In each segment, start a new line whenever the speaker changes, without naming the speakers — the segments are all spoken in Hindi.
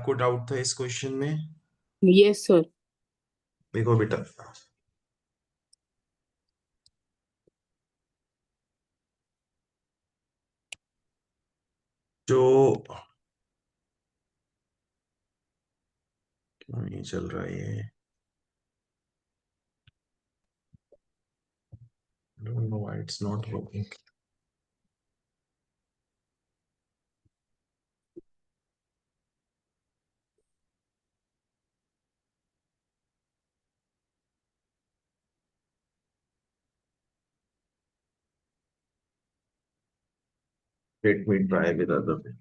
आपको डाउट था इस क्वेश्चन में?
Yes sir.
देखो बेटा, जो क्यों नहीं चल रहा है ये? Don't know why it's not working. Let me try with other way.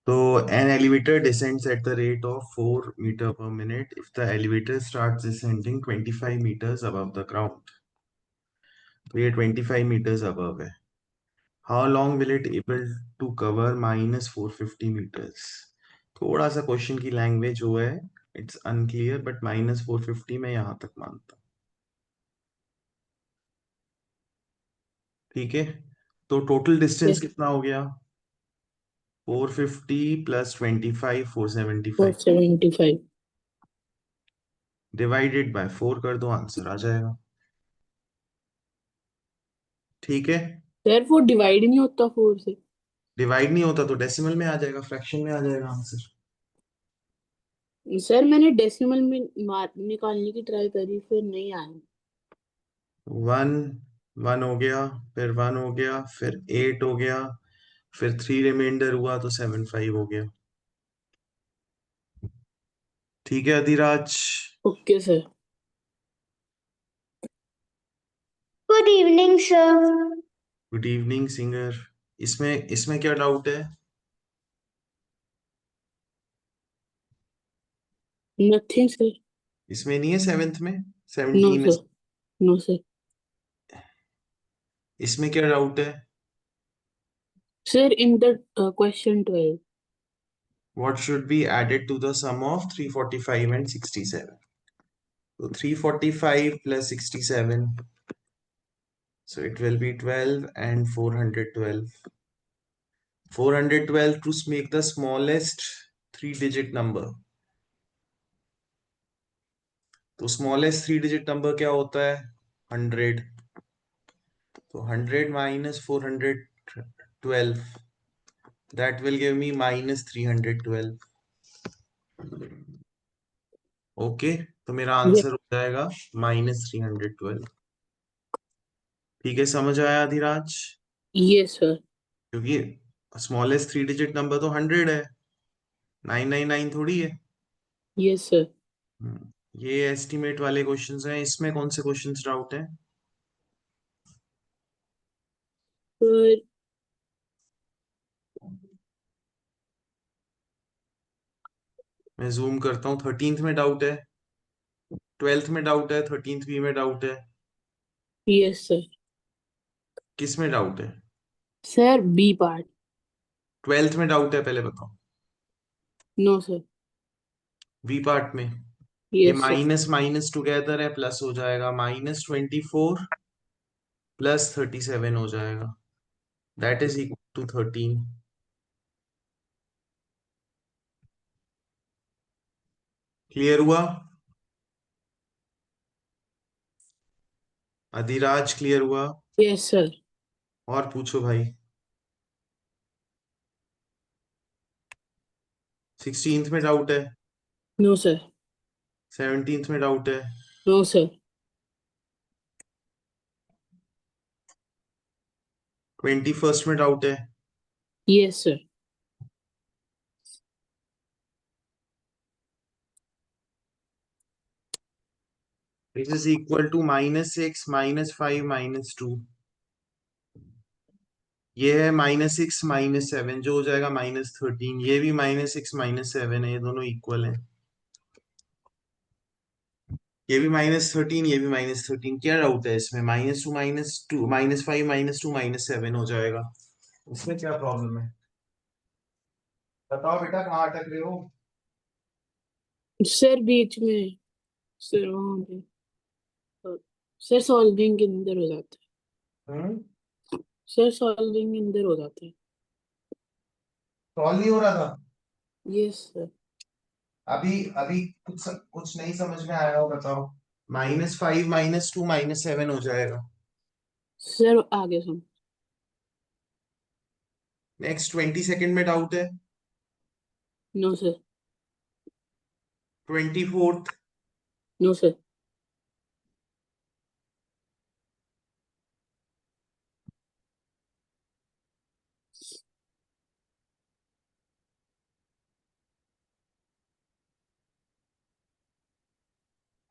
तो an elevator descends at the rate of 4 meter per minute if the elevator starts descending 25 meters above the ground। तो ये 25 meters above है। How long will it able to cover minus 450 meters? थोड़ा सा क्वेश्चन की लैंग्वेज जो है इट्स अनक्लियर, बट माइनस 450 मैं यहाँ तक मानता हूँ। ठीक है, तो टोटल डिस्टेंस
यस।
कितना हो गया? 450 प्लस 25 475
475।
डिवाइडेड बाय 4 कर दो, आंसर आ जाएगा। ठीक है,
सर वो डिवाइड नहीं होता 4 से।
डिवाइड नहीं होता तो डेसिमल में आ जाएगा, फ्रैक्शन में आ जाएगा आंसर।
सर मैंने डेसिमल में मार निकालने की ट्राई करी, फिर नहीं आया।
1 1 हो गया, फिर 1 हो गया, फिर 8 हो गया, फिर 3 रिमाइंडर हुआ तो 7 5 हो गया। ठीक है Adhiraj.
Okay sir.
Good evening sir.
Good evening Singer. इसमें इसमें क्या डाउट है?
Nothing sir.
इसमें नहीं है सेवेंथ में?
नो
17 में?
सर। No sir.
इसमें क्या डाउट है?
Sir in the question 12।
What should be added to the sum of 345 and 67? So 345 plus 67, so it will be 12 and 412. 412 to make the smallest 3-digit number. तो smallest 3-digit number क्या होता है? 100। तो 100 minus 412, that will give me minus 312। Okay, तो मेरा आंसर हो जाएगा minus 312। ठीक है, समझ आया अधिराज?
Yes sir.
क्योंकि स्मॉलेस्ट 3-digit नंबर तो 100 है, 999 थोड़ी है।
Yes sir.
ये एस्टिमेट वाले क्वेश्चंस हैं। इसमें कौन से क्वेश्चंस डाउट है?
सर
मैं जूम करता हूँ। 13th में डाउट है, 12th में डाउट है, 13th बी में डाउट है।
Yes sir.
किस में डाउट है?
Sir B part.
12th में डाउट है, पहले बताओ।
No sir.
बी पार्ट में ये
yes sir.
Minus minus together है, प्लस हो जाएगा, -24 प्लस 37 हो जाएगा, that is equal to 13। Clear हुआ अधिराज? क्लियर हुआ?
Yes sir.
और पूछो भाई। 16th में डाउट है,
नो सर।
17th में डाउट है,
नो सर।
21st में डाउट है।
Yes sir.
This is equal to -6 -5 -2। ये है -6 -7, जो हो जाएगा -13। ये भी -6 -7 है, ये दोनों इक्वल है। ये भी -13, ये भी -13। क्या डाउट है इसमें? -2 -2 -5 -2 -7 हो जाएगा। इसमें क्या प्रॉब्लम है? बताओ बेटा, कहाँ अटक रहे हो?
सर बीच में। सर वहां पे। सर सॉल्विंग के अंदर हो जाता है।
हम्म।
सर सॉल्विंग के अंदर हो जाता है।
सॉल्व नहीं हो रहा था
यस सर।
अभी अभी कुछ नहीं समझ में आया हो बताओ। -5 -2 -7 हो जाएगा।
सर आगे सुन।
नेक्स्ट 20 सेकंड में डाउट है।
No sir.
24th।
No sir.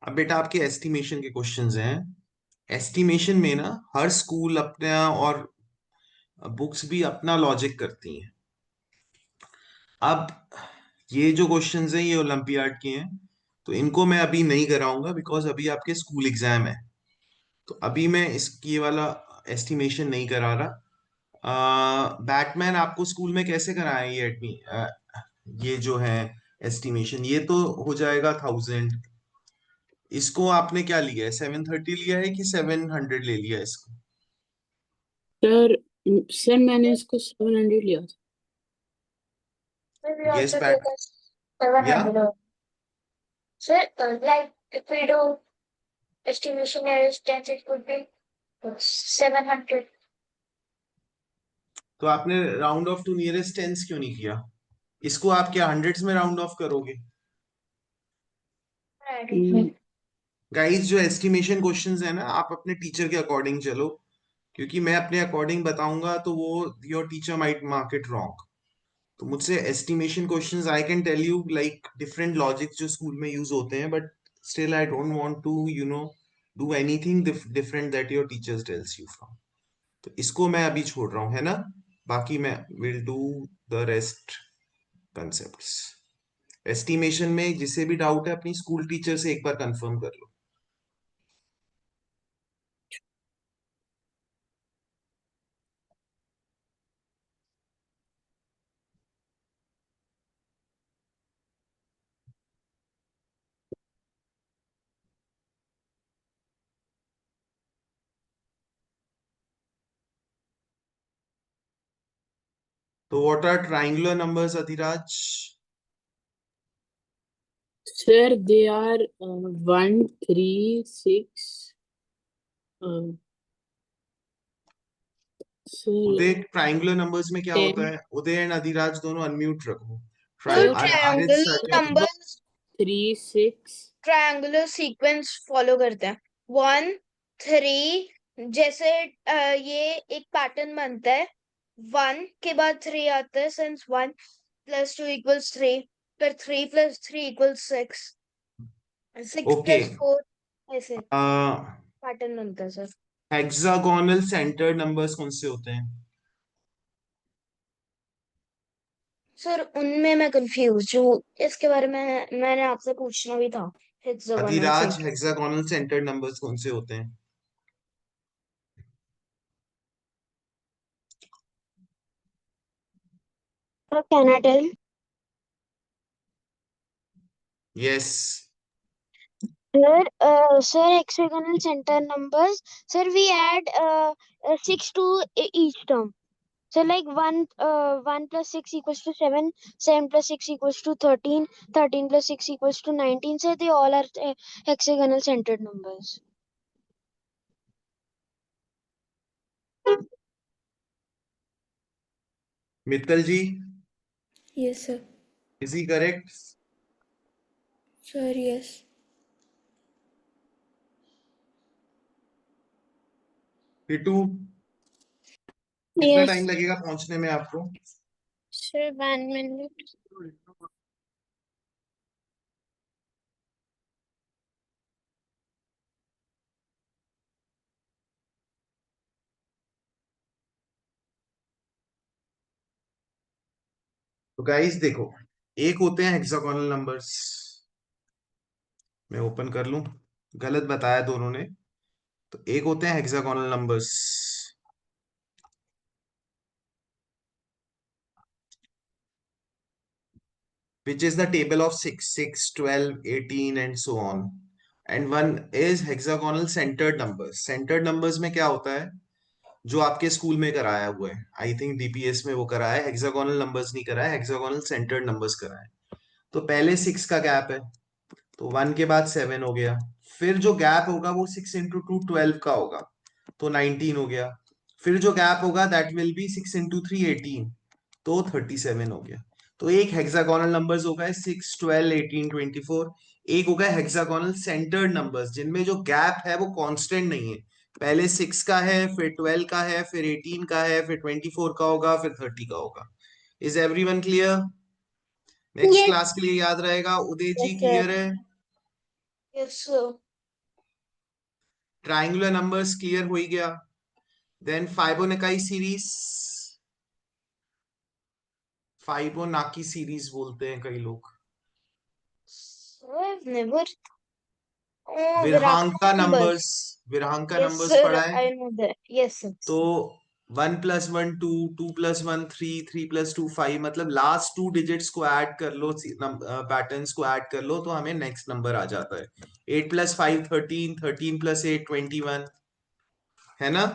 अब बेटा आपके एस्टिमेशन के क्वेश्चंस हैं। एस्टिमेशन में ना हर स्कूल अपना और बुक्स भी अपना लॉजिक करती हैं। अब ये जो क्वेश्चंस हैं ये ओलंपियाड के हैं, तो इनको मैं अभी नहीं कराऊंगा बिकॉज अभी आपके स्कूल एग्जाम है। तो अभी मैं इसकी ये वाला एस्टिमेशन नहीं करा रहा। बैटमैन आपको स्कूल में कैसे कराएं ये ये जो है एस्टिमेशन, ये तो हो जाएगा 1000। इसको आपने क्या लिया है, 730 लिया है कि 700 ले लिया है इसको?
सर सर मैंने इसको 700 लिया था।
We
guess
also
but
take us 700. Sir, like if we do estimation errors, then it would be 700.
तो आपने round off to nearest tens क्यों नहीं किया? इसको आप क्या हंड्रेड्स में राउंड ऑफ करोगे? गाइस जो एस्टिमेशन क्वेश्चंस है ना, आप अपने टीचर के अकॉर्डिंग चलो, क्योंकि मैं अपने अकॉर्डिंग बताऊंगा तो वो your teacher might mark it wrong. तो मुझसे estimation questions I can tell you like different logics जो स्कूल में यूज होते हैं, but still I don't want to do anything different that your teachers tells you from. तो इसको मैं अभी छोड़ रहा हूँ, है ना? बाकी मैं will do the rest concepts. Estimation में जिसे भी डाउट है अपनी स्कूल टीचर से एक बार कंफर्म कर लो। तो what are triangular numbers Adhiraj?
Sir they are 1 3 6
Uday,
sir
triangular numbers में क्या
10
होता है? उदय एंड अधिराज दोनों अनम्यूट रखो।
So
sir
Ariz
triangle
sir के
numbers
3 6
triangular sequence follow करते हैं. 1 3 जैसे ये एक पैटर्न बनता है. 1 के बाद 3 आता है, since 1 plus 2 equals 3, फिर 3 plus 3 equals 6, 6
ओके।
plus 4 ऐसे पैटर्न बनता है सर.
हेक्सागोनल सेंटर्ड नंबर्स कौन से होते हैं?
सर उनमें मैं कंफ्यूज हूँ, इसके बारे में मैंने आपसे पूछना भी था. Hexagonal
Adhiraj
center.
Hexagonal centered numbers कौन से होते हैं?
Can I tell?
Yes.
Sir, hexagonal center numbers. Sir, we add 6 to each term. So like 1 plus 6 equals to 7, 7 plus 6 equals to 13, 13 plus 6 equals to 19. So they all are hexagonal centered numbers.
Mittal ji,
Yes, sir.
Is he correct?
Sir, yes.
Titu, कितना
Yes.
टाइम लगेगा पहुंचने में आपको?
Sir, 1 minute.
तो गाइस देखो, एक होते हैं हेक्सागोनल नंबर्स, मैं ओपन कर लूं, गलत बताया दोनों ने। तो एक होते हैं hexagonal numbers which is the table of 6, 6, 12, 18 and so on. And one is hexagonal centered numbers. Centered numbers में क्या होता है? जो आपके स्कूल में कराया हुआ है, आई थिंक डीपीएस में वो कराया है, हेक्सागोनल नंबर्स नहीं कराया, हेक्सागोनल सेंटर्ड नंबर्स कराया है। तो पहले 6 का गैप है, तो 1 के बाद 7 हो गया। फिर जो गैप होगा वो 6 इंटू 2 12 का होगा, तो 19 हो गया। फिर जो गैप होगा दैट विल बी 6 इंटू 3 18, तो 37 हो गया। तो एक हेक्सागोनल नंबर्स हो गए 6 12 18 24। एक हो गया हेक्सागोनल सेंटर्ड नंबर्स जिनमें जो गैप है वो कांस्टेंट नहीं है, पहले 6 का है, फिर 12 का है, फिर 18 का है, फिर 24 का होगा, फिर 30 का होगा। Is everyone clear? Next
Yes,
class के लिए याद रहेगा। Uday ji
yes, sir.
Clear है?
Yes, sir.
Triangular numbers clear हो ही गया। Then Fibonacci series, Fibonacci series बोलते हैं कई लोग।
So I've never. Oh,
Virahanka
Virachta numbers.
Numbers, Virahanka
Yes,
numbers
sir.
पढ़ा है?
I know that. Yes, sir.
तो 1 + 1 2, 2 + 1 3, 3 + 2 5, मतलब लास्ट 2 डिजिट्स को ऐड कर लो, पैटर्न्स को ऐड कर लो तो हमें नेक्स्ट नंबर आ जाता है। 8 + 5 13, 13 + 8 21, है ना?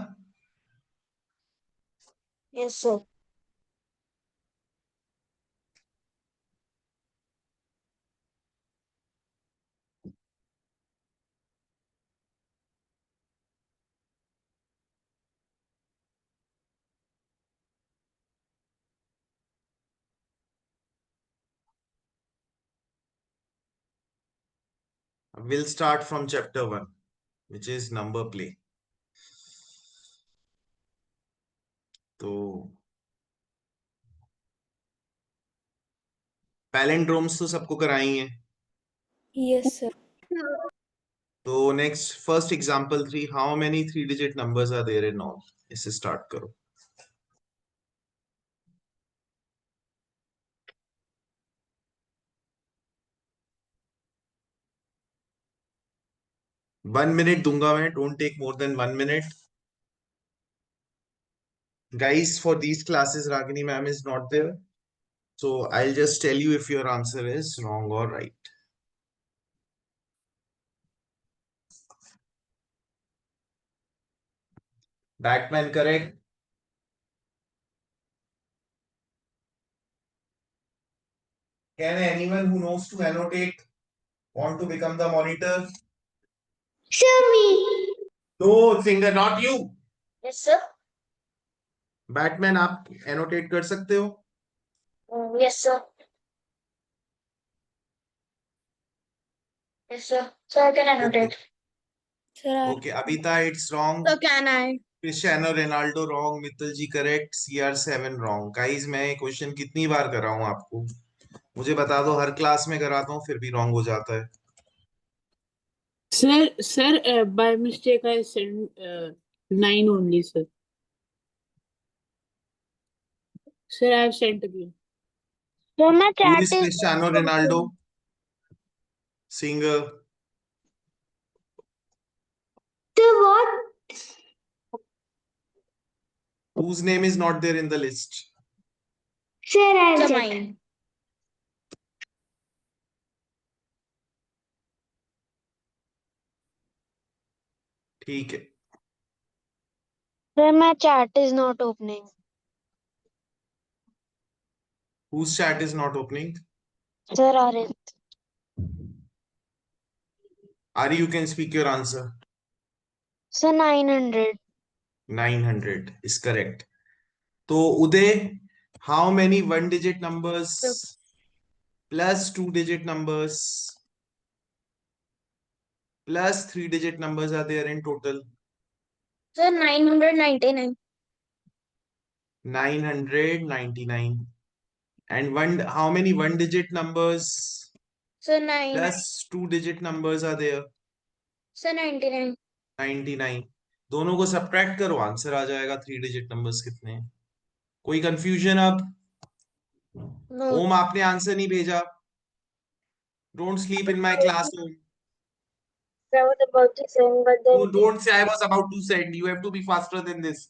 Yes, sir.
We'll start from chapter 1, which is number play. तो पैलेंड्रोम्स तो सबको कराई हैं।
Yes, sir.
तो next first example 3, how many 3 digit numbers are there in all? इससे स्टार्ट करो। 1 मिनट दूंगा मैं, don't take more than 1 minute. Guys, for these classes, Ragini ma'am is not there. So I'll just tell you if your answer is wrong or right. Batman, correct. Can anyone who knows to annotate want to become the monitor?
Sure, me.
No, singer, not you.
Yes, sir.
Batman, आप annotate कर सकते हो?
Yes, sir. Yes, sir. So I can
Okay.
annotate.
Sir,
Okay, Abita, it's wrong.
So can I?
Cristiano Ronaldo wrong. Mittal ji correct. CR7 wrong. Guys, मैं क्वेश्चन कितनी बार कर रहा हूँ आपको? मुझे बता दो, हर क्लास में कराता हूँ फिर भी रॉन्ग हो जाता है।
Sir, by mistake I sent 9 only, sir. Sir, I have sent again.
So my
Who
chat
is
is.
Cristiano Ronaldo? Singer.
So what?
Whose name is not there in the list?
Sure, I'll check. Mine.
ठीक है।
Sir, my chat is not opening.
Whose chat is not opening?
Sir, Arif.
Ari, you can speak your answer.
So 900.
900 is correct. तो Uday, how many one digit numbers plus 2 digit numbers plus 3 digit numbers are there in total?
Sir, 999.
999. And how many one digit numbers
Sir, 9.
plus 2 digit numbers are there?
Sir, 99.
99. दोनों को सब्ट्रैक्ट करो, आंसर आ जाएगा 3 डिजिट नंबर्स कितने हैं। कोई कंफ्यूजन अब?
No.
ओम, आपने आंसर नहीं भेजा। Don't sleep in my class Om.
I was about to send, but then.
No, don't say I was about to send. You have to be faster than this.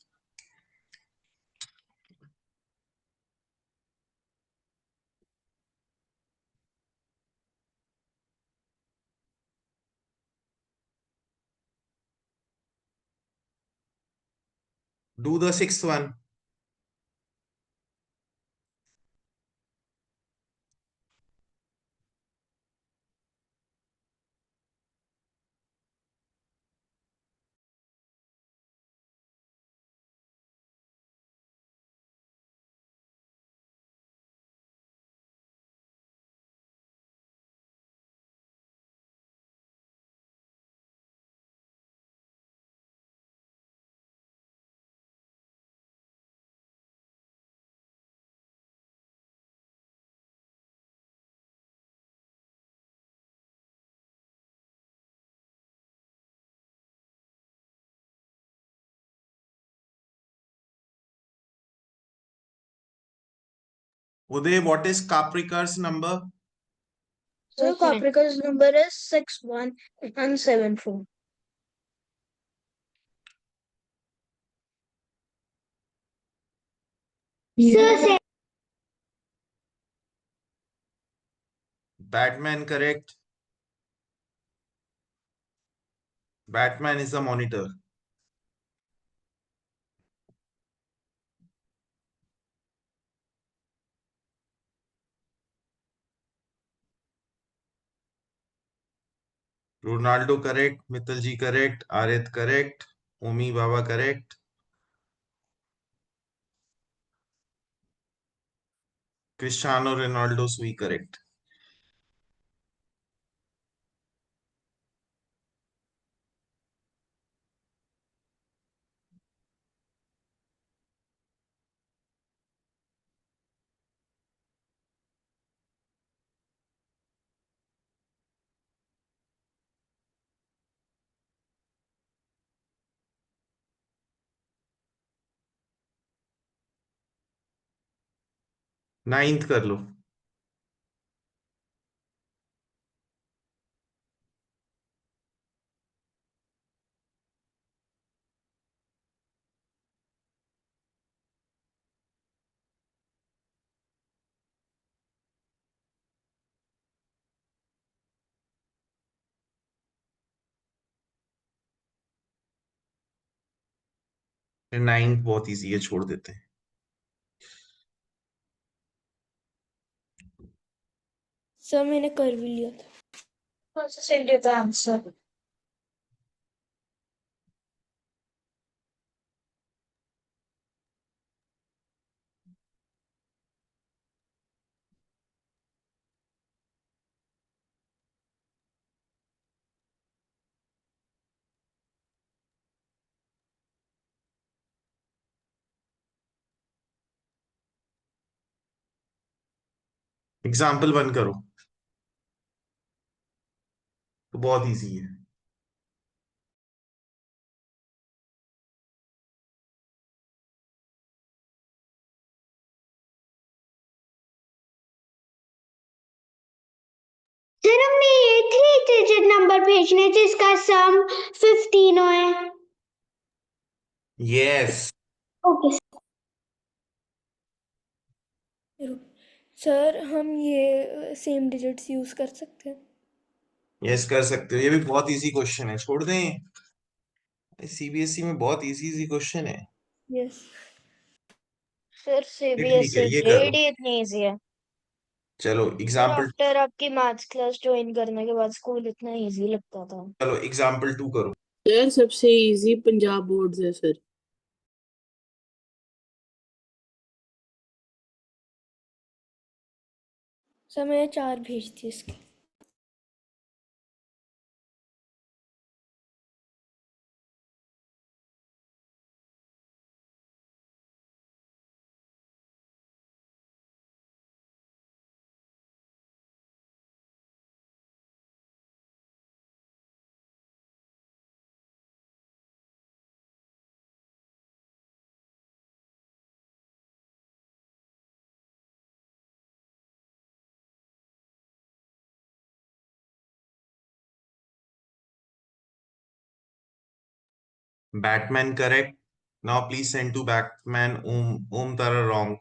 Do the sixth one. Uday, what is Capricorn's number?
So Capricorn's number is 6174.
Sir,
Batman, correct. Batman is the monitor. Ronaldo, correct. Mittalji, correct. Arith, correct. Omi Baba, correct. Cristiano Ronaldo, Sui, correct. Ninth कर लो. नाइन्थ बहुत इजी है, छोड़ देते हैं.
सर मैंने कर भी लिया था.
कौन सा सेंड देता आंसर?
एग्जाम्पल 1 करो, तो बहुत इजी है.
सर हमने ये 3 डिजिट नंबर भेजने जिसका सम 15 है.
यस.
ओके.
सर हम ये सेम डिजिट्स यूज कर सकते हैं.
यस कर सकते हो. ये भी बहुत इजी क्वेश्चन है, छोड़ दें. सीबीएसई में बहुत इजी इजी क्वेश्चन है.
यस.
सर
लिख
सीबीएसई
ये करो.
जेडी इतनी इजी है.
चलो
सर
एग्जाम्पल.
आफ्टर आपकी मैथ्स क्लास ज्वाइन करने के बाद स्कूल इतना इजी लगता था.
चलो एग्जाम्पल 2 करो.
सर सबसे इजी पंजाब बोर्ड है सर.
सर मैंने 4 भेज दी इसके.
Batman, correct. Now please send to Batman. Om Tara, wrong.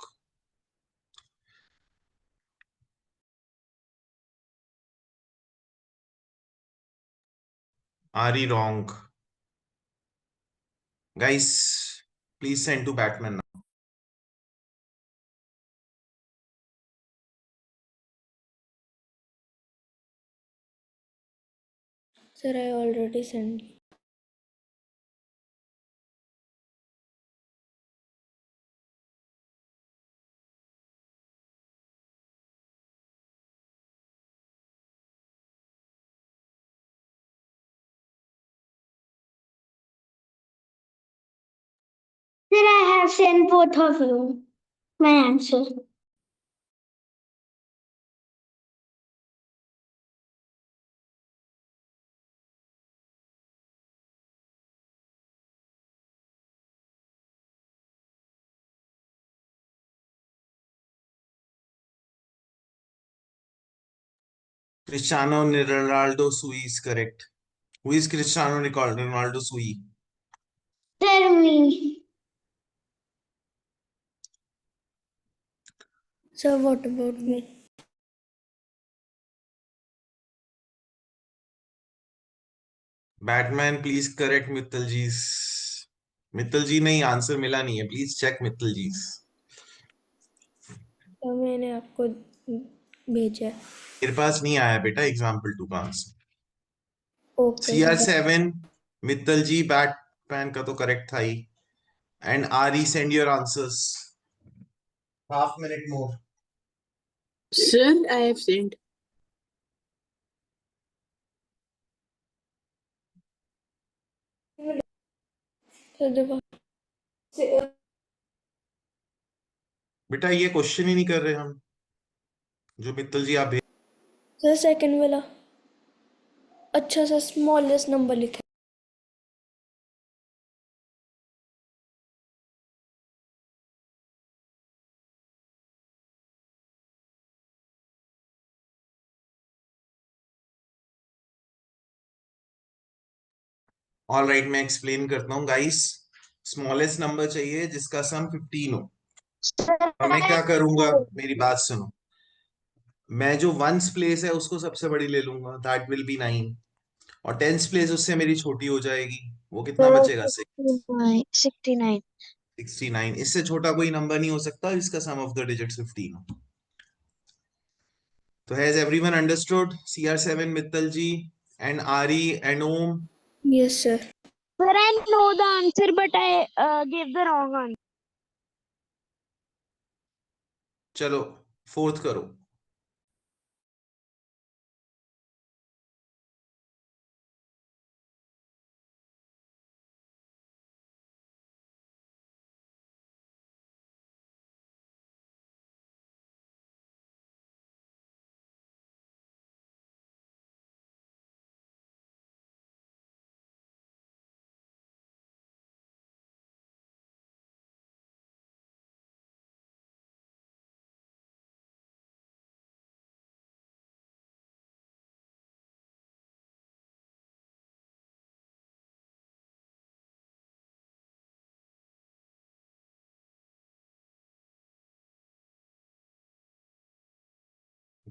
Ari, wrong. Guys, Please send to Batman now.
Sir, I already sent.
Sir, I have sent both of you my answer.
Cristiano Ronaldo Sui is correct. Who is Cristiano Ronaldo Sui?
Tell me.
Sir, what about me?
Batman, please correct Mittal Ji's. Mittal जी नहीं, आंसर मिला नहीं है. प्लीज चेक मित्तल जी.
तो मैंने आपको भेजा है.
मेरे पास नहीं आया बेटा एग्जाम्पल 2 का answer.
Okay sir.
CR7 Mittal ji Batman का तो करेक्ट था ही. And RE send your answers. Half minute more.
Sir, I have sent.
Sir देखो.
बेटा ये क्वेश्चन ही नहीं कर रहे हम, जो मित्तल जी आप भेज.
सर सेकंड वाला. अच्छा सर, स्मॉलेस्ट नंबर लिखा है.
ऑल राइट, मैं एक्सप्लेन करता हूँ गाइस. स्मॉलेस्ट नंबर चाहिए जिसका सम 15 हो. और मैं क्या करूंगा, मेरी बात सुनो. मैं जो वंस प्लेस है उसको सबसे बड़ी ले लूंगा, दैट विल बी 9. और टेंस प्लेस उससे मेरी छोटी हो जाएगी. वो कितना बचेगा?
69.
69. इससे छोटा कोई नंबर नहीं हो सकता जिसका सम ऑफ द डिजिट्स 15 हो. तो has everyone understood? CR7 Mittal ji and RE and Om.
Yes sir.
Sir, I know the answer, but I gave the wrong answer.
चलो फोर्थ करो.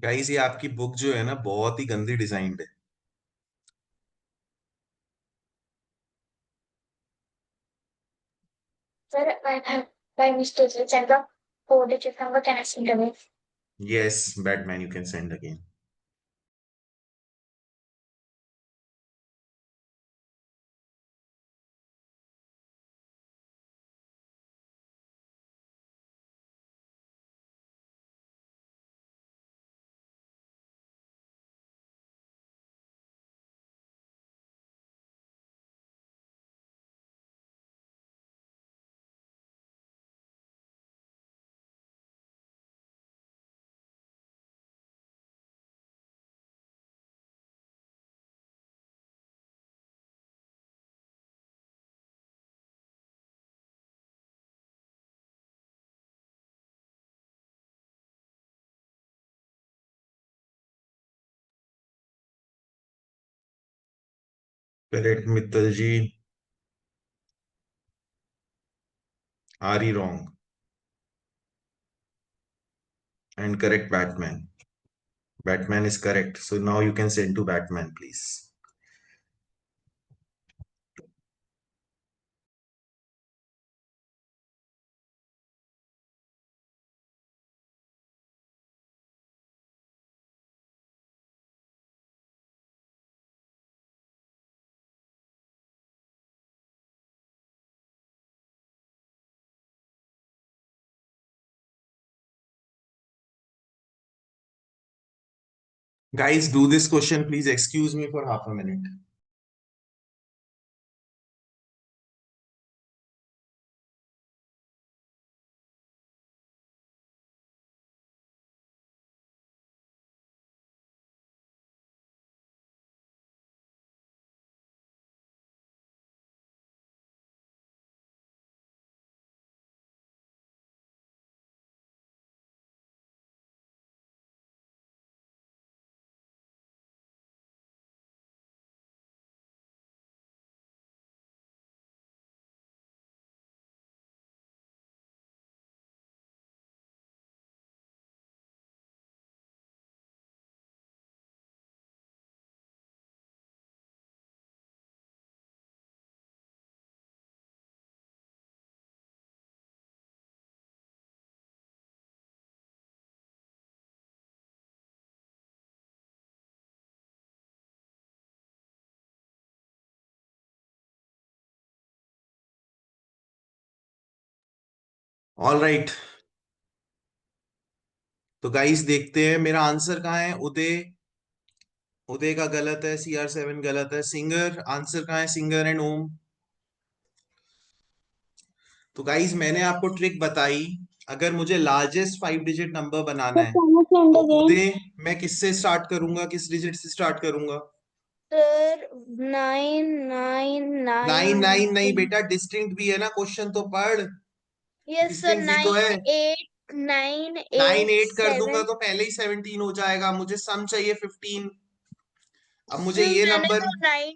गाइस ये आपकी बुक जो है ना बहुत ही गंदी डिजाइन्ड है.
Sir, I have by mistake sent the 4 digit number. Can I send away?
Yes, Batman, you can send again. Correct, Mittal ji. RE wrong. And correct, Batman. Batman is correct. So now you can send to Batman, please. Guys, do this question. Please excuse me for half a minute. All right, तो गाइस देखते हैं मेरा आंसर कहाँ है। उदय, उदय का गलत है, CR7 गलत है। सिंगर, आंसर कहाँ है? सिंगर एंड ओम। तो गाइस मैंने आपको ट्रिक बताई, अगर मुझे लार्जेस्ट 5 डिजिट नंबर बनाना
Sir,
है
can you send
तो
again?
उदय, मैं किससे स्टार्ट करूंगा, किस डिजिट से स्टार्ट करूंगा?
Sir, 9
नाइन
9
नाइन नहीं
9.
बेटा, डिस्टिंक्ट भी है ना, क्वेश्चन तो पढ़।
Yes, sir.
डिस्टिंक्ट भी तो है।
9
नाइन
8
एट कर दूंगा
7.
तो पहले ही 17 हो जाएगा, मुझे सम चाहिए 15। अब मुझे
Sir,
ये
मैंने
नंबर,
तो 9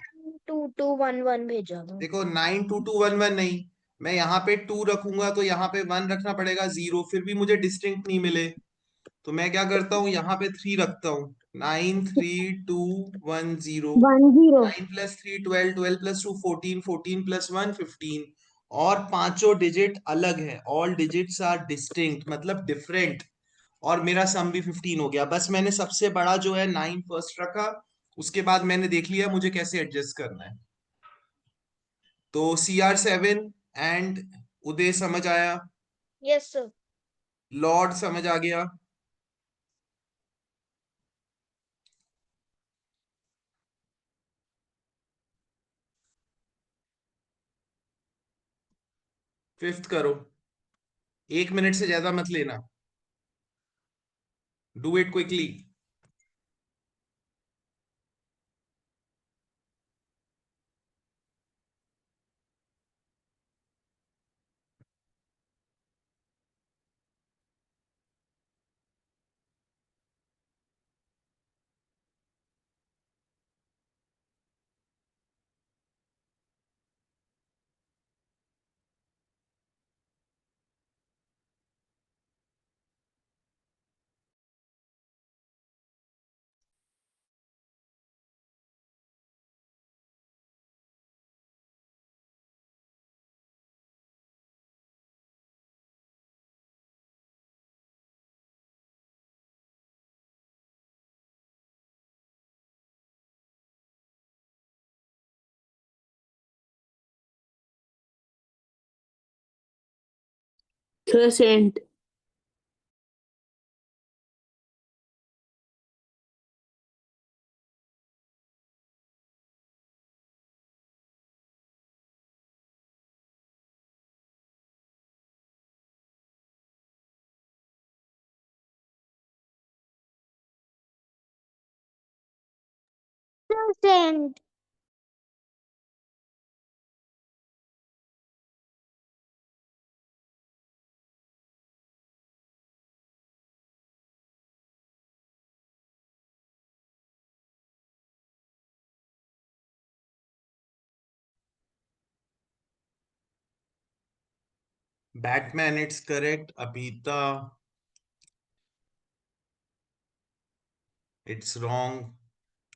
2 2 1 1 भेजा था.
देखो 9 2 2 1 1 नहीं, मैं यहाँ पे 2 रखूंगा तो यहाँ पे 1 रखना पड़ेगा, 0, फिर भी मुझे डिस्टिंक्ट नहीं मिले। तो मैं क्या करता हूँ, यहाँ पे 3 रखता हूँ। 9 3 2 1 0।
1 0.
9 + 3 12, 12 + 2 14, 14 + 1 15। और पांचों डिजिट अलग है, ऑल डिजिट्स आर डिस्टिंक्ट, मतलब डिफरेंट। और मेरा सम भी 15 हो गया। बस मैंने सबसे बड़ा जो है 9 फर्स्ट रखा, उसके बाद मैंने देख लिया मुझे कैसे एडजस्ट करना है। तो CR7 एंड उदय समझ आया,
Yes, sir.
लॉर्ड समझ आ गया। फिफ्थ करो, 1 मिनट से ज्यादा मत लेना, do it quickly.
Crescent.
Send.
Batman, it's correct. Abita, it's wrong.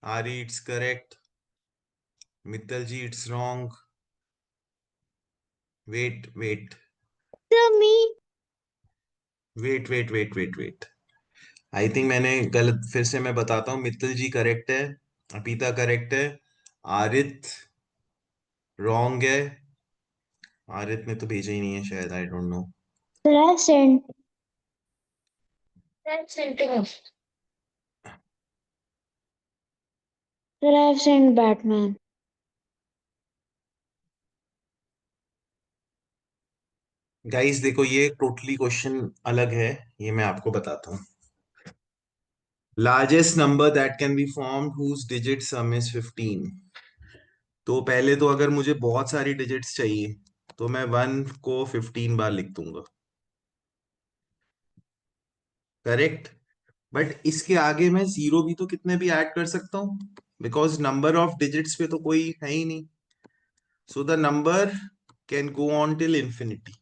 Aari, it's correct. Mittal ji, it's wrong. Wait wait
Sir, me.
Wait wait wait wait wait, I think मैंने गलत, फिर से मैं बताता हूँ। मित्तल जी करेक्ट है, अपिता करेक्ट है, आरित रॉन्ग है। आरित ने तो भेजा ही नहीं है शायद, आई don't no.
Sir, I sent. Send. Sir, I have sent Batman.
Guys देखो, ये टोटली क्वेश्चन अलग है, ये मैं आपको बताता हूँ. Largest number that can be formed whose digit sum is 15. तो पहले तो अगर मुझे बहुत सारी डिजिट्स चाहिए तो मैं 1 को 15 बार लिख दूंगा. करेक्ट. बट इसके आगे मैं जीरो भी तो कितने भी ऐड कर सकता हूँ, बिकॉज नंबर ऑफ डिजिट्स पे तो कोई है ही नहीं. So the number can go on till infinity.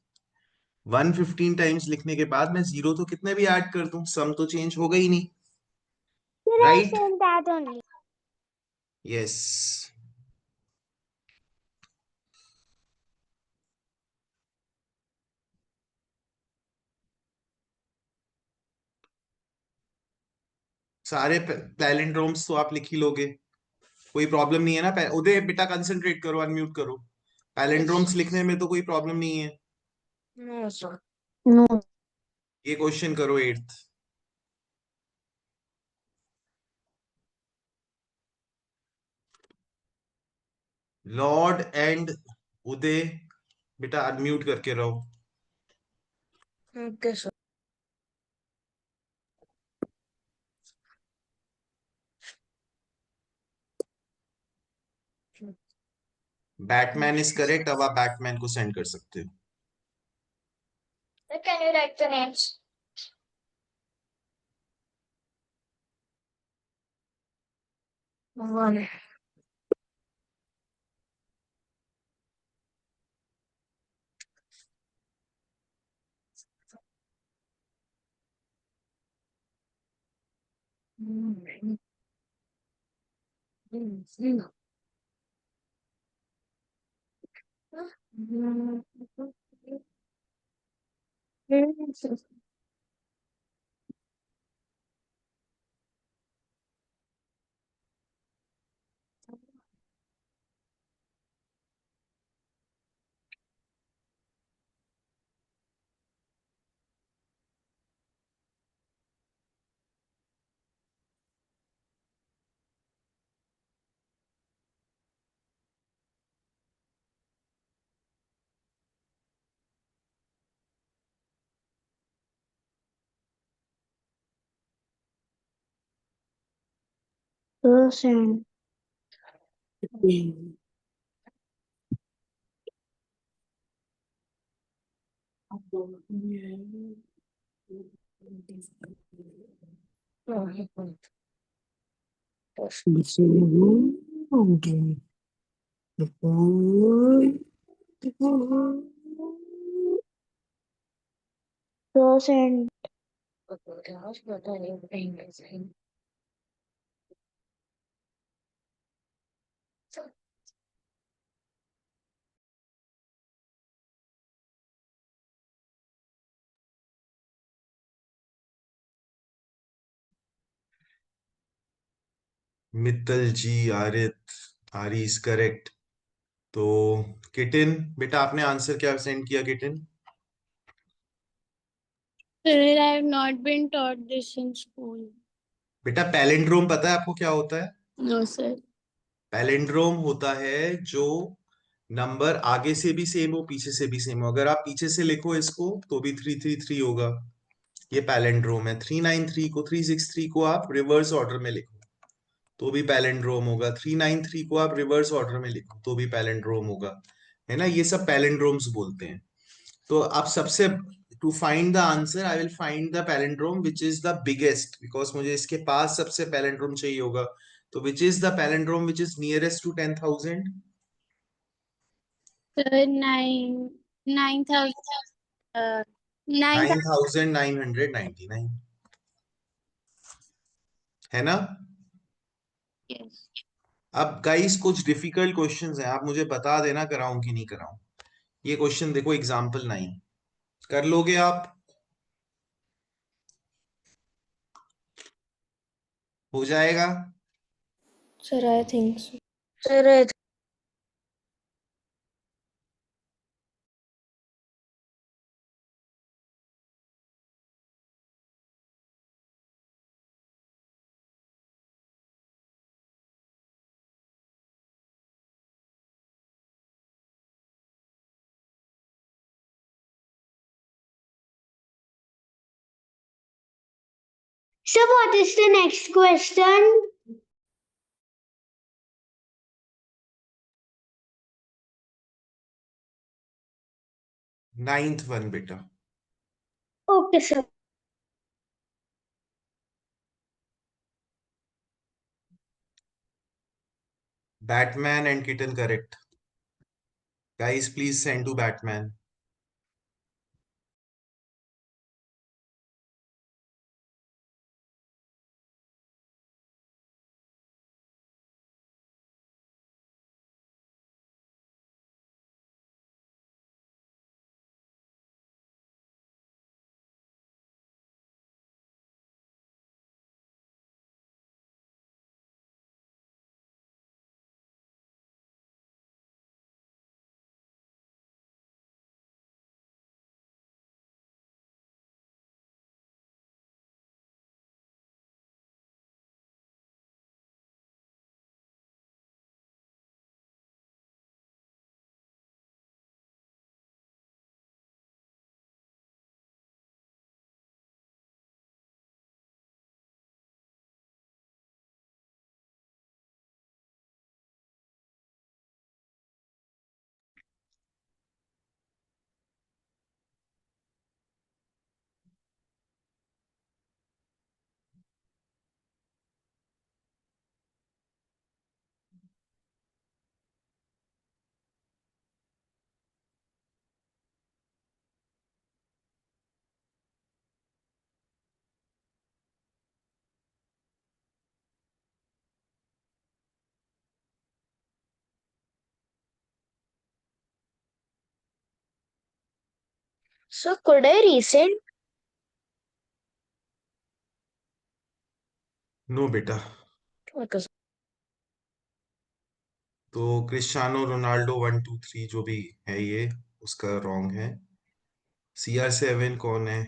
115 times लिखने के बाद मैं जीरो तो कितने भी ऐड कर दूं, सम तो चेंज होगा ही नहीं.
Sir, I have
right.
sent that only.
Yes. सारे पैलिंड्रोम्स तो आप लिख ही लोगे, कोई प्रॉब्लम नहीं है ना. उदय बेटा कंसंट्रेट करो, अनम्यूट करो. पैलिंड्रोम्स लिखने में तो कोई प्रॉब्लम नहीं है.
No, sir. No.
ये क्वेश्चन करो 8th. लॉर्ड एंड उदय बेटा अनम्यूट करके रहो.
Okay, sir.
Batman is correct. अब आप बैटमैन को सेंड कर सकते हो.
Sir, can you write the names? One. Percent. Percent.
Mittal जी, आरित, आरी इज करेक्ट. तो किटिन बेटा आपने आंसर क्या सेंड किया किटिन?
Sir, I have not been taught this in school.
बेटा पैलिंड्रोम पता है आपको क्या होता है?
No, sir.
पैलिंड्रोम होता है जो नंबर आगे से भी सेम हो पीछे से भी सेम हो. अगर आप पीछे से लिखो इसको तो भी 333 होगा. ये पैलिंड्रोम है. 393 को 363 को आप रिवर्स ऑर्डर में लिखो तो भी पैलिंड्रोम होगा. 393 को आप रिवर्स ऑर्डर में लिखो तो भी पैलिंड्रोम होगा. है ना, ये सब पैलिंड्रोम्स बोलते हैं. तो आप सबसे to find the answer I will find the palindrome which is the biggest, because मुझे इसके पास सबसे पैलिंड्रोम चाहिए होगा. तो which is the palindrome which is nearest to 10,000?
Sir, 9,000. 9,000.
9,999 है ना.
Yes.
अब गाइस कुछ डिफिकल्ट क्वेश्चंस हैं, आप मुझे बता देना कराऊं कि नहीं कराऊं. ये क्वेश्चन देखो, एग्जाम्पल 9 कर लोगे आप? हो जाएगा.
Sir, I think so.
Sir, I So what is the next question?
Ninth one बेटा.
Okay, sir.
Batman and Kitten correct. Guys, please send to Batman.
So could I reset?
No बेटा.
Okay.
तो क्रिस्टियानो रोनाल्डो 1 2 3 जो भी है ये उसका रॉन्ग है. CR7 कौन है?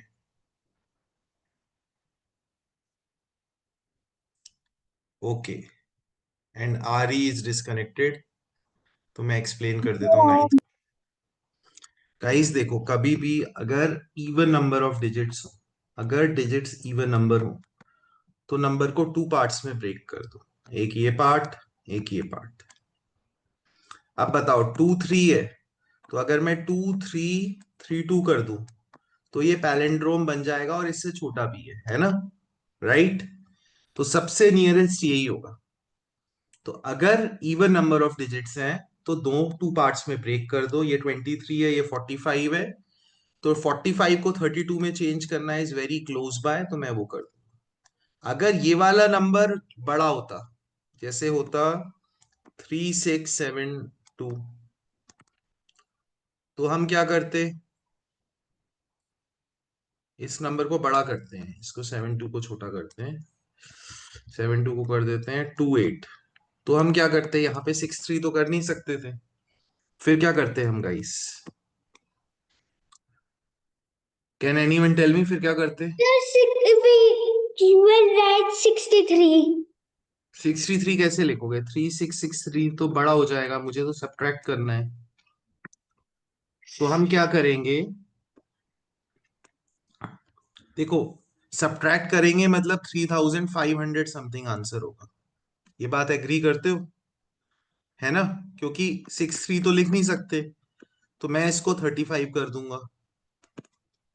Okay. And RE is disconnected. तो मैं एक्सप्लेन कर देता हूँ नाइन्थ. गाइस देखो, कभी भी अगर इवन नंबर ऑफ डिजिट्स हो, अगर डिजिट्स इवन नंबर हो, तो नंबर को 2 पार्ट्स में ब्रेक कर दो. एक ये पार्ट, एक ये पार्ट. अब बताओ 2 3 है, तो अगर मैं 2 3 3 2 कर दूं तो ये पैलेंड्रोम बन जाएगा और इससे छोटा भी है ना? राइट. तो सबसे नियरेस्ट यही होगा. तो अगर इवन नंबर ऑफ डिजिट्स हैं तो दो 2 पार्ट्स में ब्रेक कर दो. ये 23 है, ये 45 है. तो 45 को 32 में चेंज करना इज वेरी क्लोज बाय, तो मैं वो कर दूं. अगर ये वाला नंबर बड़ा होता, जैसे होता 3672, तो हम क्या करते? इस नंबर को बड़ा करते हैं, इसको 72 को छोटा करते हैं. 72 को कर देते हैं 28. तो हम क्या करते हैं, यहाँ पे 63 तो कर नहीं सकते थे. फिर क्या करते हैं हम guys? Can anyone tell me फिर क्या करते?
We will write 63.
63 कैसे लिखोगे? 3663 तो बड़ा हो जाएगा, मुझे तो सब्ट्रैक्ट करना है. तो हम क्या करेंगे? देखो, सब्ट्रैक्ट करेंगे मतलब 3500 समथिंग आंसर होगा. ये बात एग्री करते हो? है ना? क्योंकि 63 तो लिख नहीं सकते, तो मैं इसको 35 कर दूंगा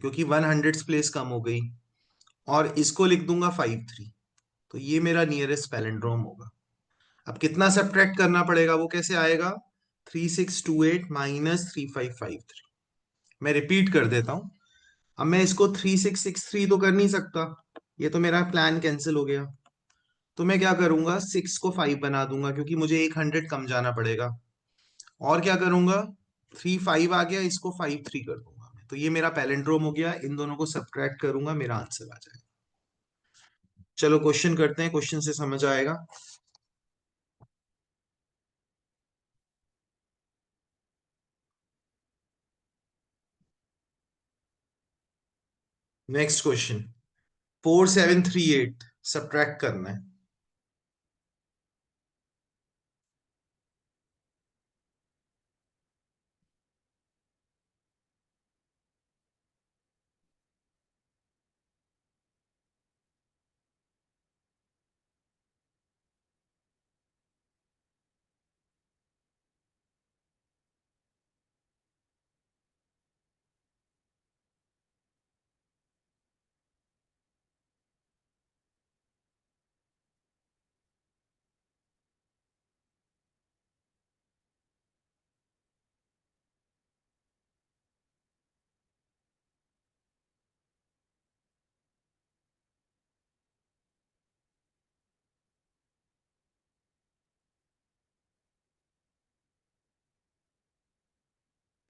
क्योंकि 100 प्लेस कम हो गई. और इसको लिख दूंगा 53. तो ये मेरा नियरेस्ट पैलेंड्रोम होगा. अब कितना सब्ट्रैक्ट करना पड़ेगा, वो कैसे आएगा? 3628 माइनस 3553. मैं रिपीट कर देता हूं. अब मैं इसको 3663 तो कर नहीं सकता, ये तो मेरा प्लान कैंसिल हो गया. तो मैं क्या करूंगा, 6 को 5 बना दूंगा क्योंकि मुझे 100 कम जाना पड़ेगा. और क्या करूंगा, 3 5 आ गया, इसको 5 3 कर दूंगा मैं. तो ये मेरा पैलेंड्रोम हो गया. इन दोनों को सब्ट्रैक्ट करूंगा, मेरा आंसर आ जाएगा. चलो क्वेश्चन करते हैं, क्वेश्चन से समझ आएगा. Next question. 4738 सब्ट्रैक्ट करना है.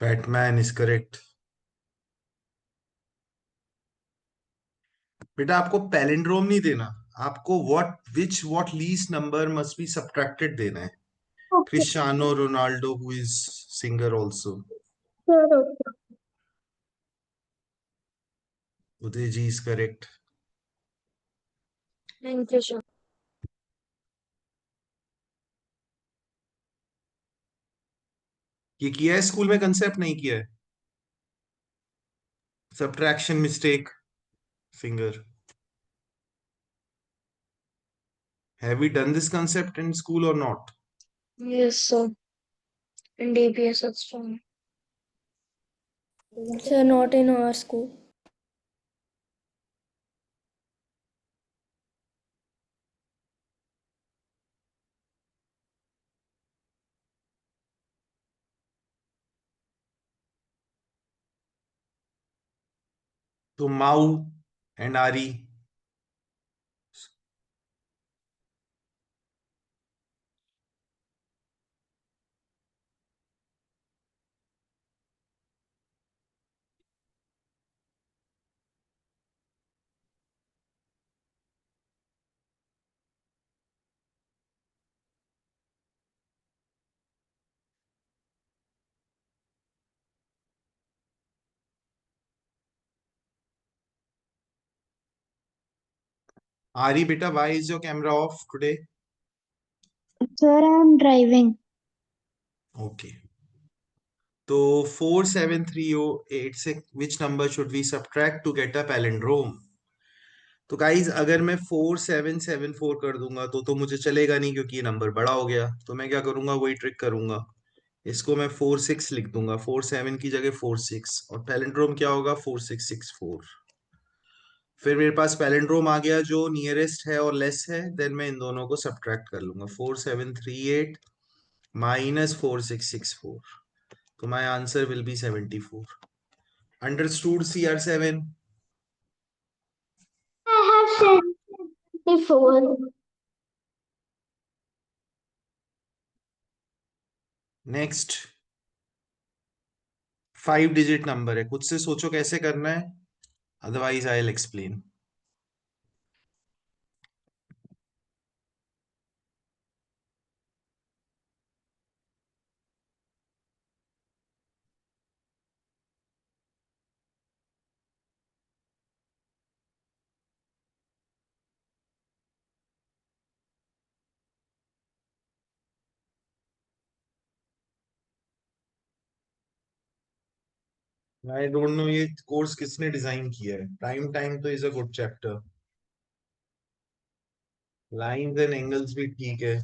Batman is correct. बेटा आपको पैलिंड्रोम नहीं देना, आपको what least number must be subtracted देना है.
Okay,
Cristiano Ronaldo, who is singer also.
sir. Okay.
Uday ji is correct.
Thank you, sir.
ये किया है स्कूल में, कंसेप्ट नहीं किया है? Subtraction mistake, finger. Have we done this concept in school or not?
Yes, sir. In DPS system.
Sir, not in our school.
So Mau and Ari. Ari, beta, why is your camera off today?
Sir, I am driving.
Okay. So 47308 से which number should we subtract to get a palindrome? तो गाइज अगर मैं 4774 कर दूंगा तो मुझे चलेगा नहीं, क्योंकि ये नंबर बड़ा हो गया. तो मैं क्या करूंगा, वही ट्रिक करूंगा. इसको मैं 46 लिख दूंगा, 47 की जगह 46, और पैलिंड्रोम क्या होगा, 4664. फिर मेरे पास पैलिंड्रोम आ गया जो नियरेस्ट है और लेस है. देन मैं इन दोनों को सब्ट्रैक्ट कर लूंगा. 4738 माइनस 4664. तो my answer will be 74. Understood CR7?
I have said before.
Next 5 digit number है, खुद से सोचो कैसे करना है, otherwise I will explain. I don't know ये कोर्स किसने डिजाइन किया है. प्राइम टाइम तो is a good chapter. Lines and angles भी ठीक है.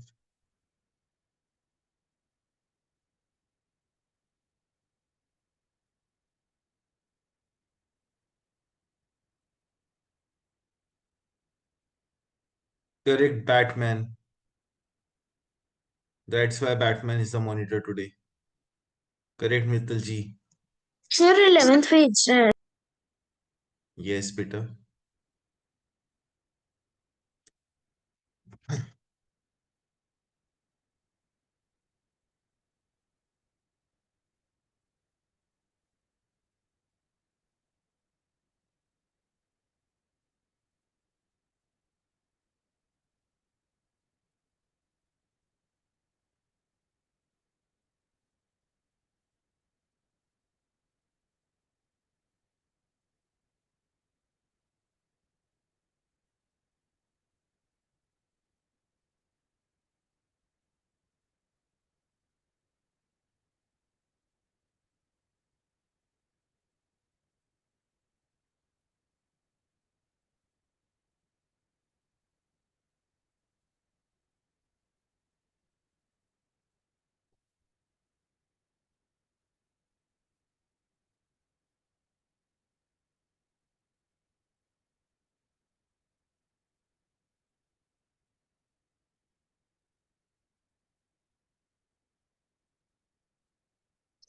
Correct, Batman. That's why Batman is the monitor today. Correct Mittal ji.
Sir, 11th page.
Yes बेटा.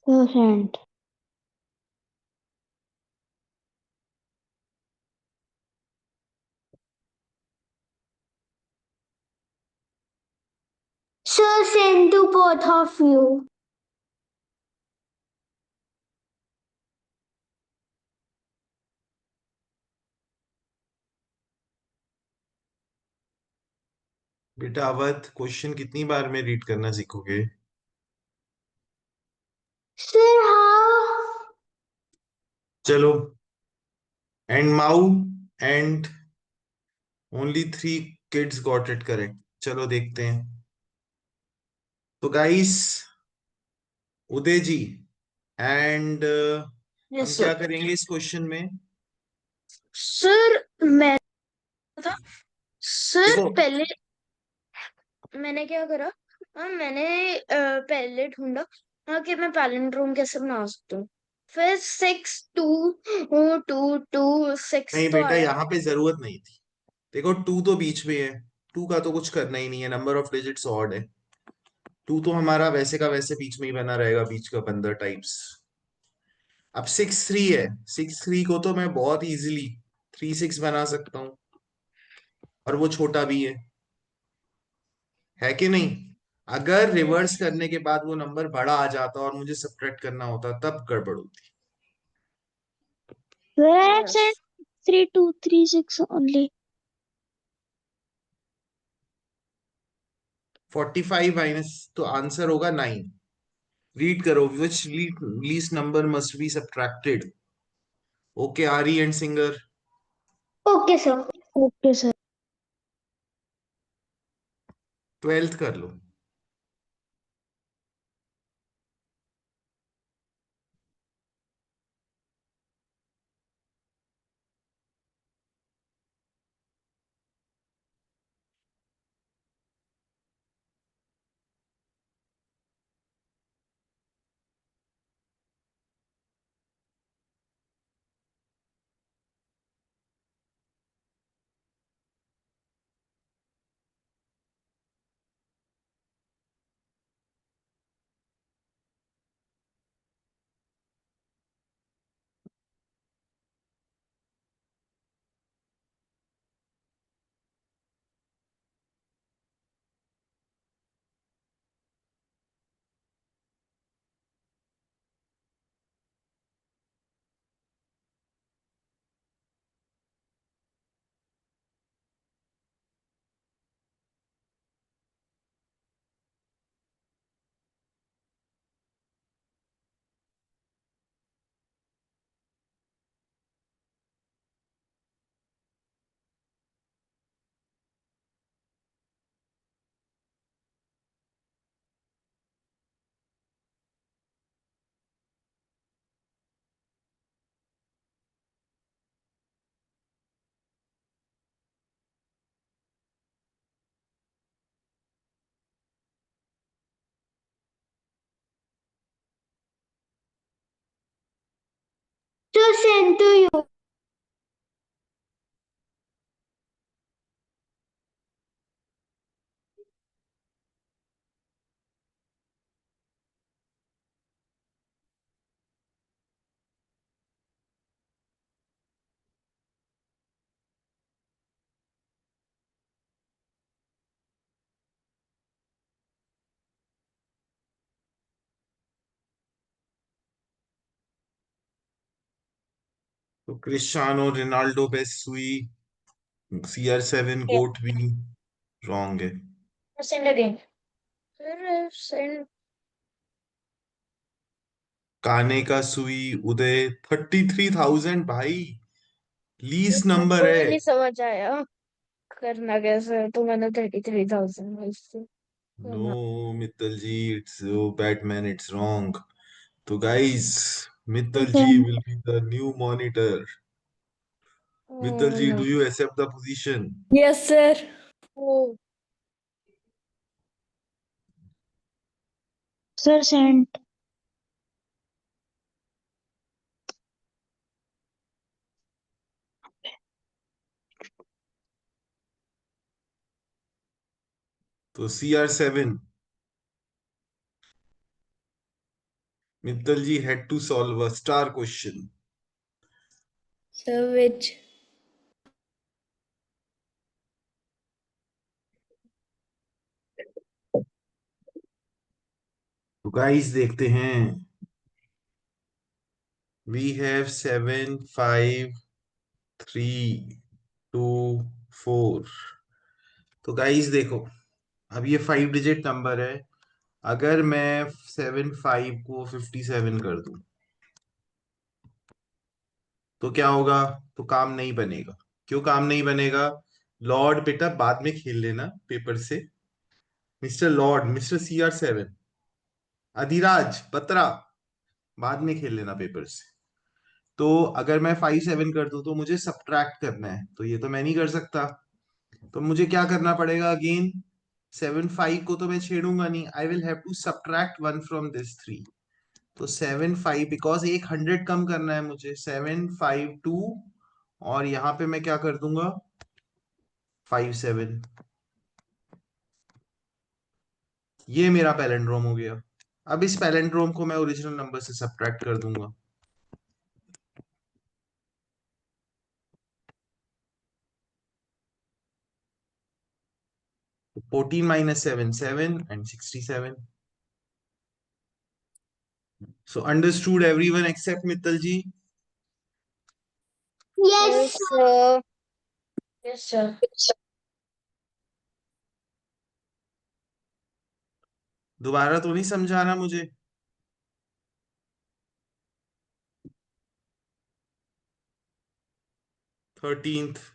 Percent. Sir, send to both of you.
बेटा अवध, क्वेश्चन कितनी बार में रीड करना सीखोगे?
सर हाँ।
चलो, एंड माउ and only 3 kids got it correct. चलो देखते हैं। तो गाइस, उदय जी एंड हम
यस
क्या
सर।
करेंगे इस क्वेश्चन में?
सर मैं था सर
देखो,
पहले मैंने क्या करा। हाँ मैंने पहले ढूंढा हाँ कि मैं पैलिंड्रोम कैसे बना सकता हूँ। फिर 6 2 2 2 6
नहीं
तो
बेटा,
आया।
यहाँ पे जरूरत नहीं थी। देखो, 2 तो बीच में है। 2 का तो कुछ करना ही नहीं है, नंबर ऑफ डिजिट्स ऑड है। 2 तो हमारा वैसे का वैसे बीच में ही बना रहेगा, बीच का बंदर टाइप्स। अब 6 3 है। 6 3 को तो मैं बहुत इजीली 3 6 बना सकता हूँ, और वो छोटा भी है कि नहीं? अगर रिवर्स करने के बाद वो नंबर बड़ा आ जाता और मुझे सब्ट्रैक्ट करना होता, तब गड़बड़ होती।
Where I said 3236 only.
45 minus, तो आंसर होगा 9। रीड करो, which least number must be subtracted. Okay Aari and Singer,
Okay, sir. Okay, sir.
12th कर लो।
To send to you.
तो क्रिस्टियानो रोनाल्डो बेस्ट हुई। CR7
Yeah.
गोट भी रॉन्ग है।
Send again. Sir, send.
काने का सुई उदय 33,000 भाई,
ये
लीस्ट
तुमको
नंबर
भी
है।
नहीं समझ आया करना कैसे है, तो मैंने 33,000 इससे
नो
करना।
Mittal ji, it's Batman, it's wrong. तो guys, Mittal ji
Send.
Will be the new monitor. Mittal ji,
No.
Do you accept the position?
Yes sir.
Oh. Sir, send.
तो CR7, Mittal ji had to solve a star question.
Sir which?
तो गाइस देखते हैं। We have 7 5 3 2 4। तो गाइस देखो, अब ये 5 डिजिट नंबर है, अगर मैं 75 को 57 कर दूं तो क्या होगा? तो काम नहीं बनेगा। क्यों काम नहीं बनेगा? लॉर्ड बेटा बाद में खेल लेना पेपर से। Mister Lord, mister CR7, Adhiraj Batra, बाद में खेल लेना पेपर से। तो अगर मैं 57 कर दूं तो मुझे सब्ट्रैक्ट करना है, तो ये तो मैं नहीं कर सकता। तो मुझे क्या करना पड़ेगा? अगेन 75 को तो मैं छेड़ूंगा नहीं, I will have to subtract 1 from this 3। तो 75, बिकॉज एक 100 कम करना है मुझे, 752, और यहाँ पे मैं क्या कर दूंगा? 57। ये मेरा पैलेंड्रोम हो गया। अब इस पैलेंड्रोम को मैं ओरिजिनल नंबर से सब्ट्रैक्ट कर दूंगा। तो 14 - 7, 7 and 67. So understood everyone except Mittal ji?
Yes, sir.
Yes, sir.
दोबारा तो नहीं समझाना मुझे? 13th।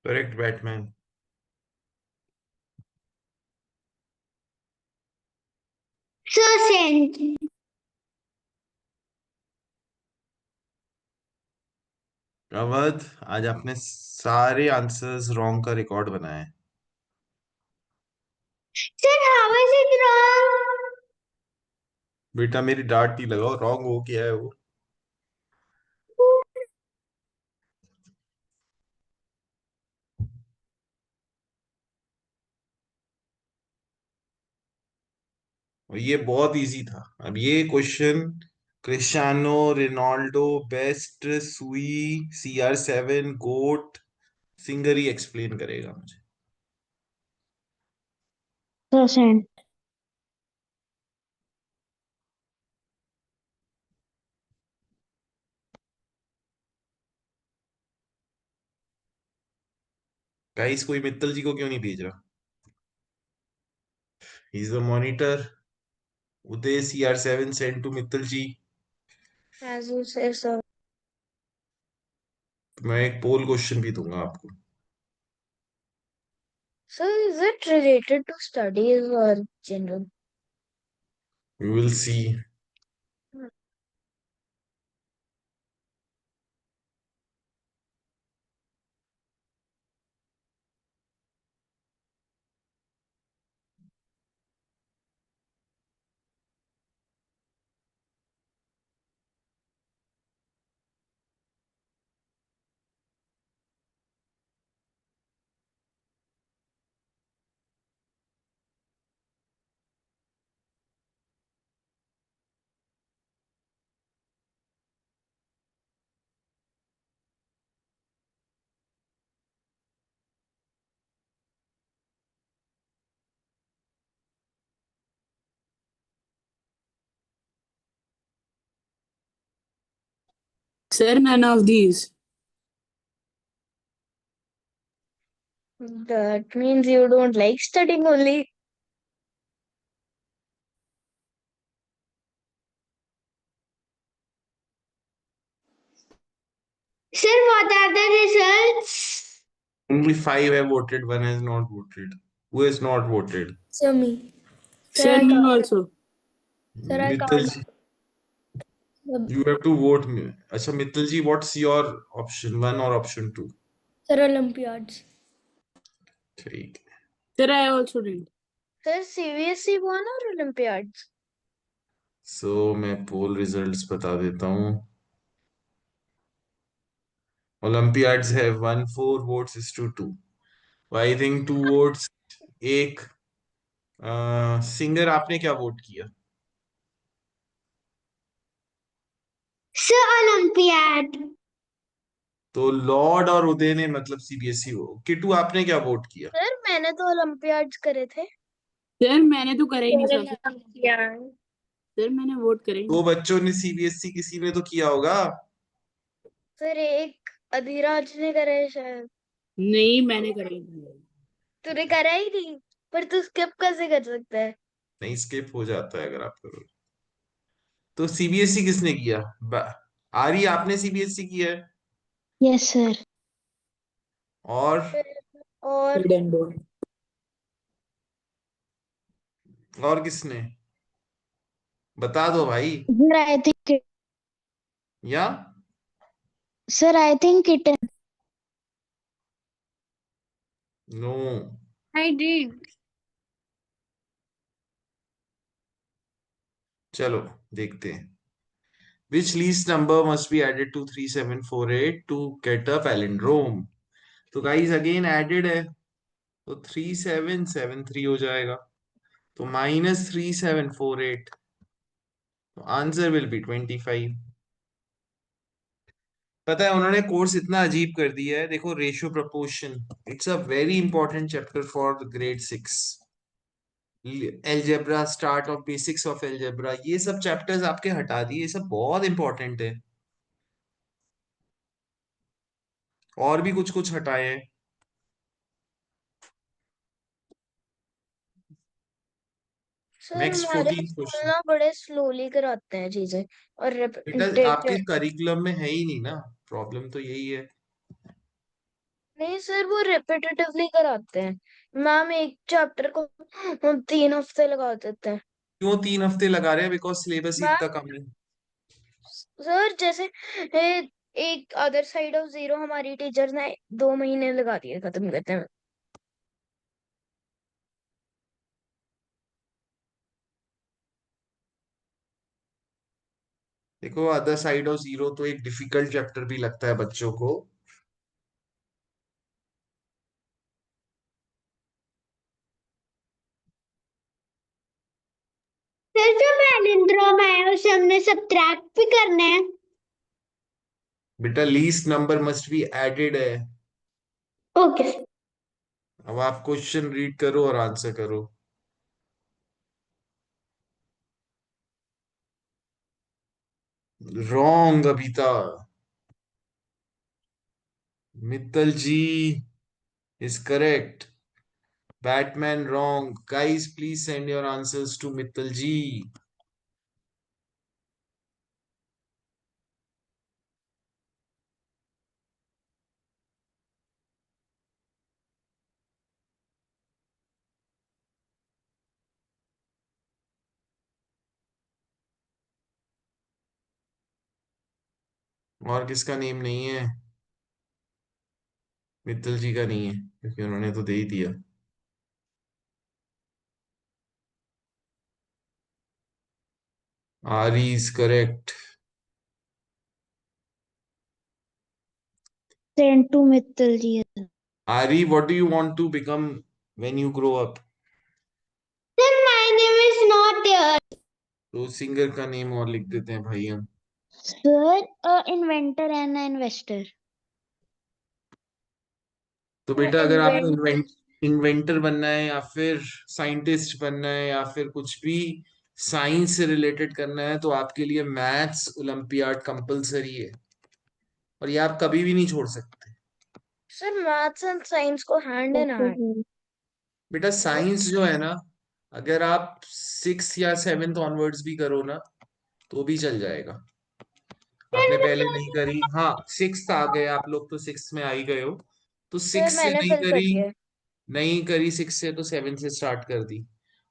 Correct Batman.
So sent.
Awadh, आज आपने सारे आंसर्स रॉन्ग का रिकॉर्ड बनाया है।
Sir, how is it wrong?
बेटा मेरी डांट नहीं लगाओ, रॉन्ग हो गया है वो। और ये बहुत इजी था। अब ये क्वेश्चन क्रिस्टियानो रोनाल्डो, बेस्ट, सुई, CR7, गोट, सिंगर ही एक्सप्लेन करेगा मुझे।
So sent.
गाइस कोई मित्तल जी को क्यों नहीं भेज रहा? He is the monitor. Uday, CR7 send to Mittal ji.
As you say, sir.
मैं एक पोल क्वेश्चन भी दूंगा आपको।
Sir, is it related to studies or general?
We will see.
Sir, none of these.
That means you don't like studying only.
Sir, what are the results?
Only 5 have voted, one has not voted. Who has not voted?
Sir, me.
Sir,
I
me
can't.
also.
Sir, I
Mittal
can't.
ji, you have to vote me. Acha, Mittal ji, what's your option 1 or option 2?
Sir, Olympiads.
ठीक है।
Sir, I also did.
Sir CBSE one और ओलंपियाड्स।
सो मैं पोल रिजल्ट्स बता देता हूँ। Olympiads have won 4 votes is to 2. I think 2 votes. एक सिंगर आपने क्या वोट किया?
Sir olympiad.
तो लॉर्ड और उदय ने मतलब सीबीएसई हो। किटू आपने क्या वोट किया?
सर मैंने तो ओलंपियाड्स करे थे।
सर मैंने तो करा ही नहीं सर।
ओलंपियाड।
सर मैंने वोट करा ही
दो
नहीं।
बच्चों ने सीबीएसई, किसी ने तो किया होगा।
सर एक अधिराज ने करा है शायद।
नहीं, मैंने करा ही नहीं।
तूने करा ही नहीं, पर तू स्किप कैसे कर सकता है?
नहीं, स्किप हो जाता है अगर आप करो। तो सीबीएसई किसने किया? आरी आपने सीबीएसई किया है?
Yes sir.
और
और
हिडन बोर्ड।
और किसने? बता दो भाई।
सर आई थिंक
या
sir I think it
no?
I did.
चलो देखते हैं। Which least number must be added to 3748 to get a palindrome? तो गाइस अगेन एडेड है, तो 3773 हो जाएगा, तो -3748, तो आंसर विल बी 25। पता है उन्होंने कोर्स इतना अजीब कर दिया है, देखो ratio proportion, it's a very important chapter for grade 6। Algebra, start of basics of algebra, ये सब चैप्टर्स आपके हटा दिए, ये सब बहुत इंपॉर्टेंट है। और भी कुछ कुछ हटाए हैं।
सर
नेक्स्ट
हमारे
14
स्कूल
क्वेश्चन।
ना बड़े स्लोली कराते हैं चीजें और
बेटा आपके
रिपीटेड।
करिकुलम में है ही नहीं ना, प्रॉब्लम तो यही है।
नहीं सर, वो रिपीटेटिवली कराते हैं। मैम एक चैप्टर को 3 हफ्ते लगा देते हैं।
क्यों 3 हफ्ते लगा रहे हैं? बिकॉज सिलेबस ही
मैम
इतना कम है।
सर जैसे एक अदर साइड ऑफ जीरो हमारी टीचर ने 2 महीने लगा दिए खत्म करते हैं।
देखो अदर साइड ऑफ जीरो तो एक डिफिकल्ट चैप्टर भी लगता है बच्चों को।
सर जो पैलिंड्रोम है उसे हमने सब्ट्रैक्ट भी करना है।
बेटा least number must be added है।
ओके।
अब आप क्वेश्चन रीड करो और आंसर करो। Wrong Abhita. Mittal ji is correct. Batman wrong. Guys please send your answers to Mittal ji. और किसका नेम नहीं है? मित्तल जी का नहीं है क्योंकि उन्होंने तो दे ही दिया। Ari is correct.
Send to Mittal ji.
Ari, what do you want to become when you grow up?
Sir my name is not there.
तो सिंगर का नेम और लिख देते हैं भाई हम।
Sir inventor and investor.
तो बेटा अगर आपको
इन्वेंट
इन्वेंटर बनना है या फिर साइंटिस्ट बनना है या फिर कुछ भी साइंस से रिलेटेड करना है, तो आपके लिए मैथ्स ओलंपियाड कंपलसरी है, और ये आप कभी भी नहीं छोड़ सकते।
सर मैथ्स एंड साइंस को हैंड इन हैंड।
बेटा साइंस जो है ना, अगर आप 6 या 7th ऑनवर्ड्स भी करो ना तो भी चल जाएगा। आपने पहले नहीं करी, हाँ 6th आ गए आप लोग, तो 6th में आ ही गए हो, तो
सर
6 से
मैंने
नहीं
फिल
करी,
करी है।
नहीं करी 6 से तो 7 से स्टार्ट कर दी,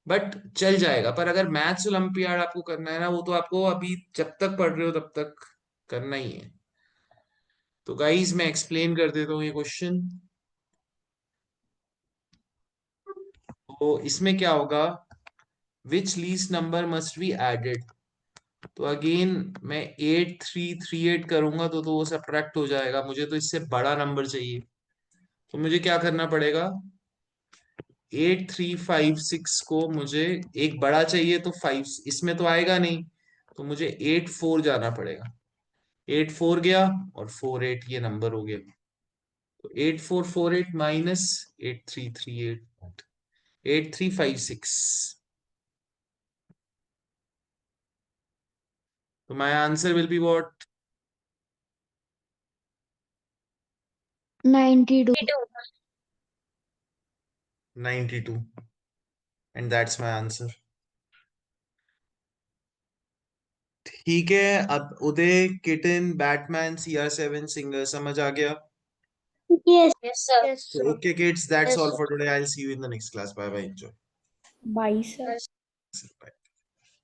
बट चल जाएगा। पर अगर मैथ्स ओलंपियाड आपको करना है ना, वो तो आपको अभी जब तक पढ़ रहे हो तब तक करना ही है। तो गाइस मैं एक्सप्लेन कर देता हूँ ये क्वेश्चन। तो इसमें क्या होगा, which least number must be added. तो अगेन मैं 8338 करूंगा तो वो सब्ट्रैक्ट हो जाएगा, मुझे तो इससे बड़ा नंबर चाहिए। तो मुझे क्या करना पड़ेगा, 8356 को मुझे एक बड़ा चाहिए, तो 5 इसमें तो आएगा नहीं, तो मुझे 84 जाना पड़ेगा। 84 गया और 48 ये नंबर हो गया। तो 8448 माइनस 8338, 8356। तो my answer will be what,
92.
92, and that's my answer. ठीक है, अब उदय, किटन, बैटमैन, CR7, सिंगर समझ आ गया?
Yes.
Yes, sir. Yes,
So, okay kids, that's
Yes,
all
sir.
for today. I'll see you in the next class. Bye bye, enjoy.
Bye, sir.
Bye.